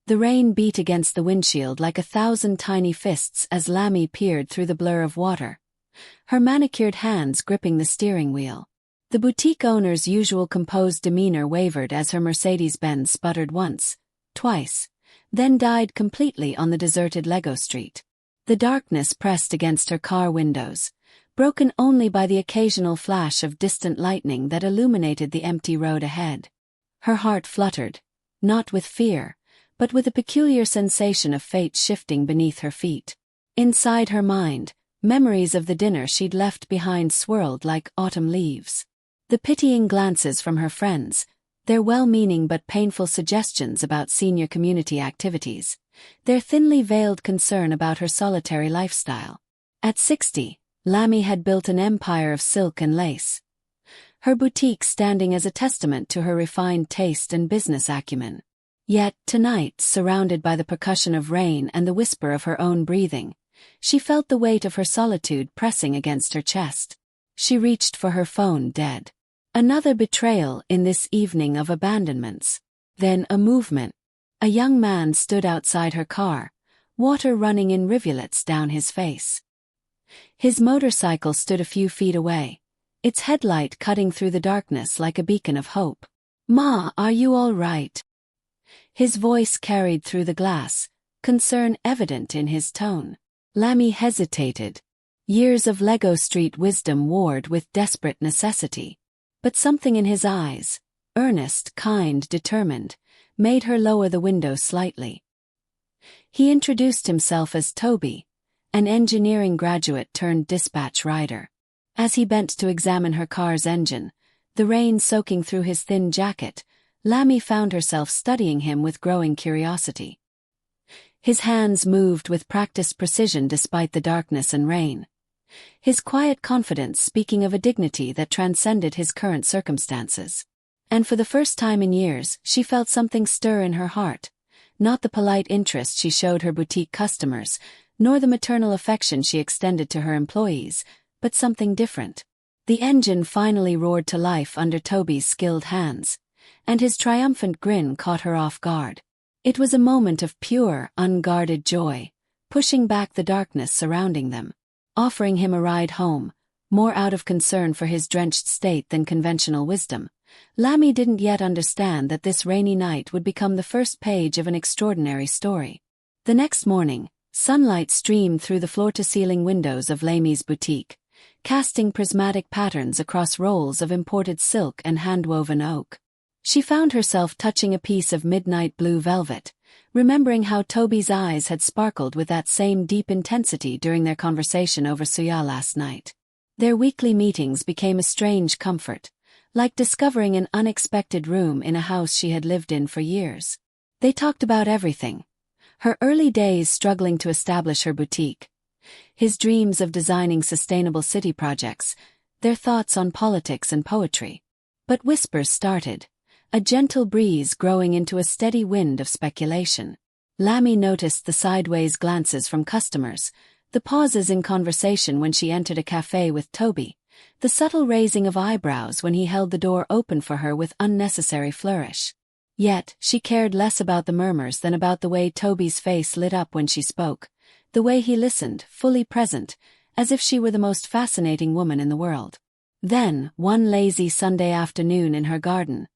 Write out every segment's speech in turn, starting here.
The rain beat against the windshield like 1,000 tiny fists as Lammy peered through the blur of water, her manicured hands gripping the steering wheel. The boutique owner's usual composed demeanor wavered as her Mercedes-Benz sputtered once, twice, then died completely on the deserted Lego street. The darkness pressed against her car windows, broken only by the occasional flash of distant lightning that illuminated the empty road ahead. Her heart fluttered, not with fear, but with a peculiar sensation of fate shifting beneath her feet. Inside her mind, memories of the dinner she'd left behind swirled like autumn leaves. The pitying glances from her friends, their well-meaning but painful suggestions about senior community activities, their thinly veiled concern about her solitary lifestyle. At 60, Lammy had built an empire of silk and lace, her boutique standing as a testament to her refined taste and business acumen. Yet, tonight, surrounded by the percussion of rain and the whisper of her own breathing, she felt the weight of her solitude pressing against her chest. She reached for her phone, dead. Another betrayal in this evening of abandonments. Then a movement. A young man stood outside her car, water running in rivulets down his face. His motorcycle stood a few feet away, its headlight cutting through the darkness like a beacon of hope. "Ma, are you all right?" His voice carried through the glass, concern evident in his tone. Lammy hesitated. Years of Lego Street wisdom warred with desperate necessity. But something in his eyes, earnest, kind, determined, made her lower the window slightly. He introduced himself as Toby, an engineering graduate turned dispatch rider. As he bent to examine her car's engine, the rain soaking through his thin jacket, Lammy found herself studying him with growing curiosity. His hands moved with practiced precision despite the darkness and rain, his quiet confidence speaking of a dignity that transcended his current circumstances. And for the first time in years, she felt something stir in her heart, not the polite interest she showed her boutique customers, nor the maternal affection she extended to her employees, but something different. The engine finally roared to life under Toby's skilled hands, and his triumphant grin caught her off guard. It was a moment of pure, unguarded joy, pushing back the darkness surrounding them. Offering him a ride home, more out of concern for his drenched state than conventional wisdom, Lammy didn't yet understand that this rainy night would become the first page of an extraordinary story. The next morning, sunlight streamed through the floor-to-ceiling windows of Lammy's boutique, casting prismatic patterns across rolls of imported silk and hand-woven oak. She found herself touching a piece of midnight blue velvet, remembering how Toby's eyes had sparkled with that same deep intensity during their conversation over suya last night. Their weekly meetings became a strange comfort, like discovering an unexpected room in a house she had lived in for years. They talked about everything. Her early days struggling to establish her boutique, his dreams of designing sustainable city projects, their thoughts on politics and poetry. But whispers started, a gentle breeze growing into a steady wind of speculation. Lammy noticed the sideways glances from customers, the pauses in conversation when she entered a cafe with Toby, the subtle raising of eyebrows when he held the door open for her with unnecessary flourish. Yet, she cared less about the murmurs than about the way Toby's face lit up when she spoke, the way he listened, fully present, as if she were the most fascinating woman in the world. Then, one lazy Sunday afternoon in her garden,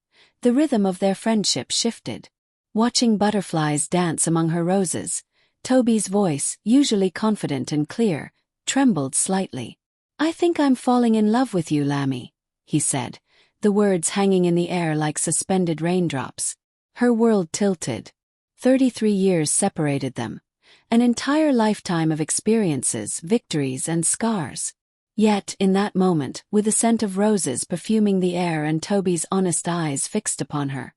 the rhythm of their friendship shifted. Watching butterflies dance among her roses, Toby's voice, usually confident and clear, trembled slightly. "I think I'm falling in love with you, Lammy," he said, the words hanging in the air like suspended raindrops. Her world tilted. 33 years separated them, an entire lifetime of experiences, victories, and scars. Yet, in that moment, with the scent of roses perfuming the air and Toby's honest eyes fixed upon her,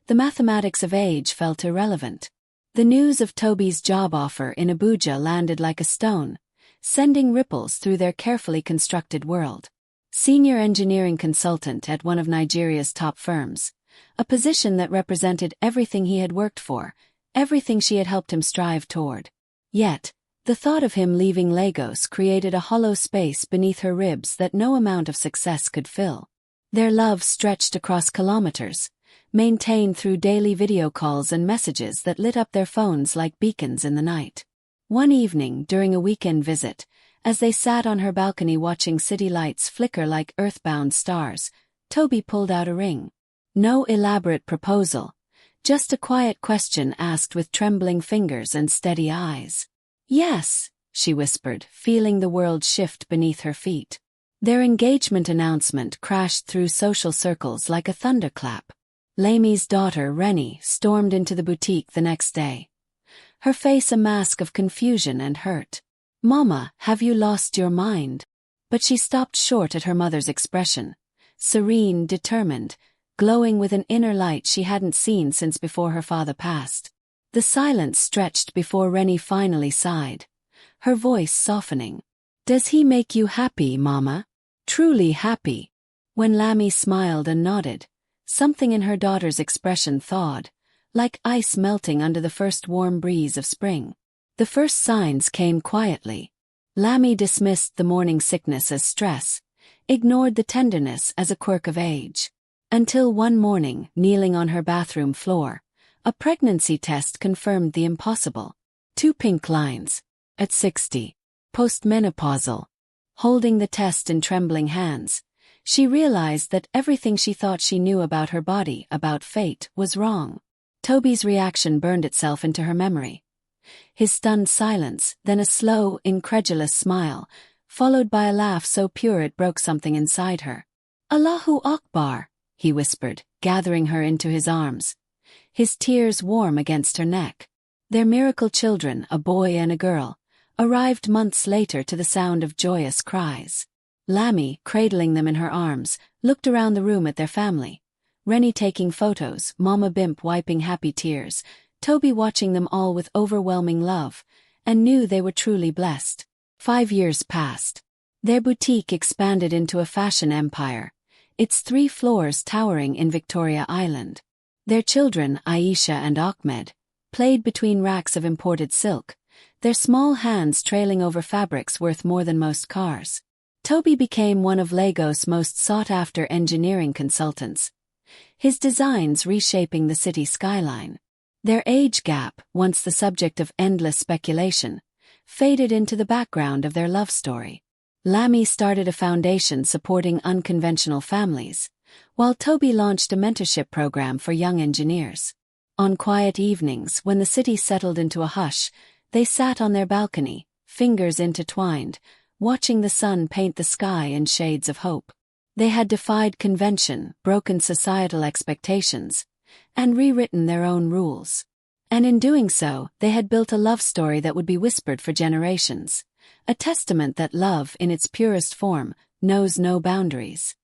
the mathematics of age felt irrelevant. The news of Toby's job offer in Abuja landed like a stone, sending ripples through their carefully constructed world. Senior engineering consultant at one of Nigeria's top firms, a position that represented everything he had worked for, everything she had helped him strive toward. Yet, the thought of him leaving Lagos created a hollow space beneath her ribs that no amount of success could fill. Their love stretched across kilometers, maintained through daily video calls and messages that lit up their phones like beacons in the night. One evening, during a weekend visit, as they sat on her balcony watching city lights flicker like earthbound stars, Toby pulled out a ring. No elaborate proposal, just a quiet question asked with trembling fingers and steady eyes. "Yes," she whispered, feeling the world shift beneath her feet. Their engagement announcement crashed through social circles like a thunderclap. Lamy's daughter, Rennie, stormed into the boutique the next day, her face a mask of confusion and hurt. "Mama, have you lost your mind?" But she stopped short at her mother's expression, serene, determined, glowing with an inner light she hadn't seen since before her father passed. The silence stretched before Rennie finally sighed, her voice softening. "Does he make you happy, Mama? Truly happy?" When Lamy smiled and nodded, something in her daughter's expression thawed, like ice melting under the first warm breeze of spring. The first signs came quietly. Lamy dismissed the morning sickness as stress, ignored the tenderness as a quirk of age. Until one morning, kneeling on her bathroom floor, a pregnancy test confirmed the impossible. 2 pink lines. At 60. Postmenopausal. Holding the test in trembling hands, she realized that everything she thought she knew about her body, about fate, was wrong. Toby's reaction burned itself into her memory. His stunned silence, then a slow, incredulous smile, followed by a laugh so pure it broke something inside her. "Allahu Akbar," he whispered, gathering her into his arms, his tears warm against her neck. Their miracle children, a boy and a girl, arrived months later to the sound of joyous cries. Lamy, cradling them in her arms, looked around the room at their family. Rennie taking photos, Mama Bimp wiping happy tears, Toby watching them all with overwhelming love, and knew they were truly blessed. 5 years passed. Their boutique expanded into a fashion empire, its 3 floors towering in Victoria Island. Their children, Aisha and Ahmed, played between racks of imported silk, their small hands trailing over fabrics worth more than most cars. Toby became one of Lagos' most sought-after engineering consultants, his designs reshaping the city skyline. Their age gap, once the subject of endless speculation, faded into the background of their love story. Lamy started a foundation supporting unconventional families, while Toby launched a mentorship program for young engineers. On quiet evenings, when the city settled into a hush, they sat on their balcony, fingers intertwined, watching the sun paint the sky in shades of hope. They had defied convention, broken societal expectations, and rewritten their own rules. And in doing so, they had built a love story that would be whispered for generations, a testament that love, in its purest form, knows no boundaries.